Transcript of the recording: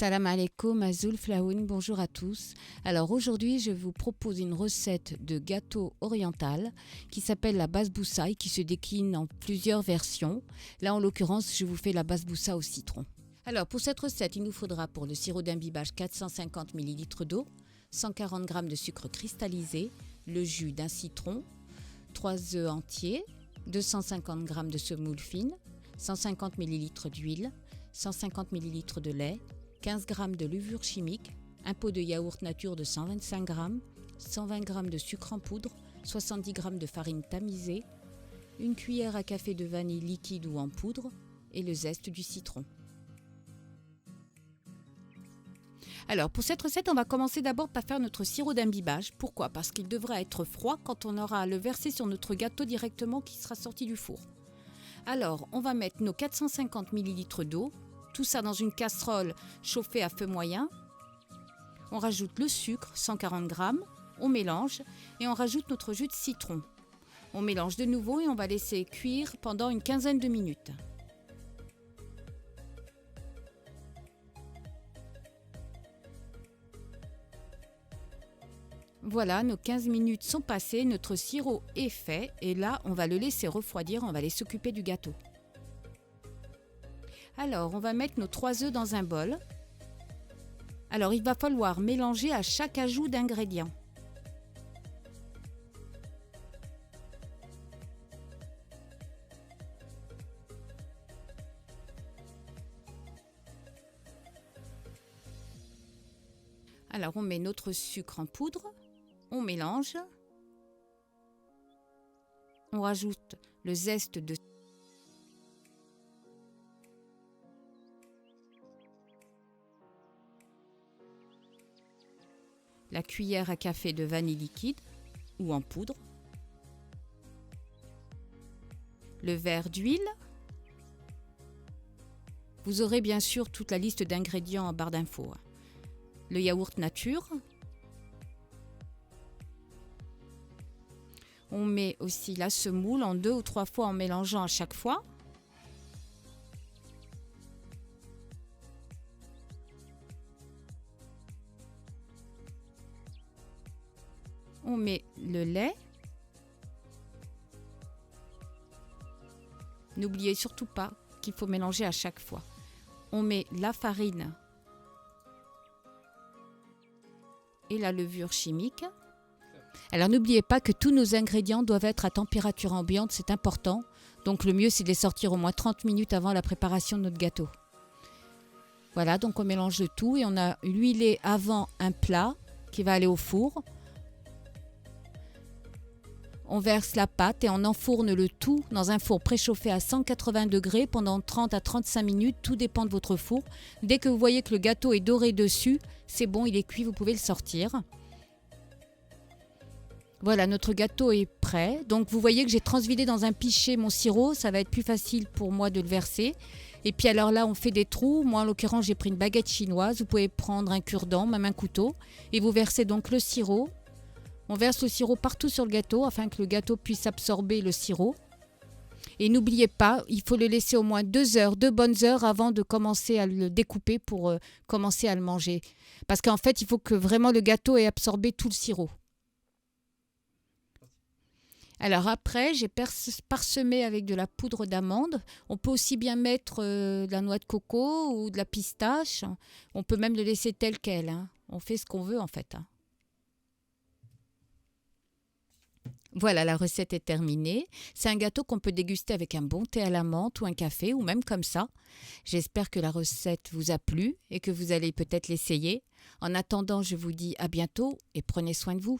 Salam alaikum, Azul Flaoun, bonjour à tous. Alors aujourd'hui, je vous propose une recette de gâteau oriental qui s'appelle la basboussa et qui se décline en plusieurs versions. Là, en l'occurrence, je vous fais la basboussa au citron. Alors pour cette recette, il nous faudra pour le sirop d'imbibage 450 ml d'eau, 140 g de sucre cristallisé, le jus d'un citron, 3 œufs entiers, 250 g de semoule fine, 150 ml d'huile, 150 ml de lait, 15 g de levure chimique, un pot de yaourt nature de 125 g, 120 g de sucre en poudre, 70 g de farine tamisée, une cuillère à café de vanille liquide ou en poudre et le zeste du citron. Alors pour cette recette, on va commencer d'abord par faire notre sirop d'imbibage. Pourquoi ? Parce qu'il devra être froid quand on aura à le verser sur notre gâteau directement qui sera sorti du four. Alors on va mettre nos 450 ml d'eau, tout ça dans une casserole chauffée à feu moyen. On rajoute le sucre, 140 g, on mélange et on rajoute notre jus de citron. On mélange de nouveau et on va laisser cuire pendant une quinzaine de minutes. Voilà, nos 15 minutes sont passées, notre sirop est fait et là, on va le laisser refroidir, on va aller s'occuper du gâteau. Alors, on va mettre nos 3 œufs dans un bol. Alors, il va falloir mélanger à chaque ajout d'ingrédients. Alors, on met notre sucre en poudre, on mélange, on rajoute le zeste de la cuillère à café de vanille liquide ou en poudre, le verre d'huile. Vous aurez bien sûr toute la liste d'ingrédients en barre d'infos. Le yaourt nature. On met aussi la semoule en 2 ou 3 fois en mélangeant à chaque fois. On met le lait. N'oubliez surtout pas qu'il faut mélanger à chaque fois. On met la farine et la levure chimique. Alors n'oubliez pas que tous nos ingrédients doivent être à température ambiante, c'est important. Donc le mieux c'est de les sortir au moins 30 minutes avant la préparation de notre gâteau. Voilà, donc on mélange le tout et on a huilé avant un plat qui va aller au four. On verse la pâte et on enfourne le tout dans un four préchauffé à 180 degrés pendant 30 à 35 minutes, tout dépend de votre four. Dès que vous voyez que le gâteau est doré dessus, c'est bon, il est cuit, vous pouvez le sortir. Voilà, notre gâteau est prêt. Donc vous voyez que j'ai transvidé dans un pichet mon sirop, ça va être plus facile pour moi de le verser. Et puis alors là, on fait des trous. Moi, en l'occurrence, j'ai pris une baguette chinoise. Vous pouvez prendre un cure-dent, même un couteau. Et vous versez donc le sirop. On verse le sirop partout sur le gâteau afin que le gâteau puisse absorber le sirop. Et n'oubliez pas, il faut le laisser au moins 2 heures, 2 bonnes heures avant de commencer à le découper pour commencer à le manger. Parce qu'en fait, il faut que vraiment le gâteau ait absorbé tout le sirop. Alors après, j'ai parsemé avec de la poudre d'amande. On peut aussi bien mettre de la noix de coco ou de la pistache. On peut même le laisser tel quel. On fait ce qu'on veut en fait. Voilà, la recette est terminée. C'est un gâteau qu'on peut déguster avec un bon thé à la menthe ou un café ou même comme ça. J'espère que la recette vous a plu et que vous allez peut-être l'essayer. En attendant, je vous dis à bientôt et prenez soin de vous.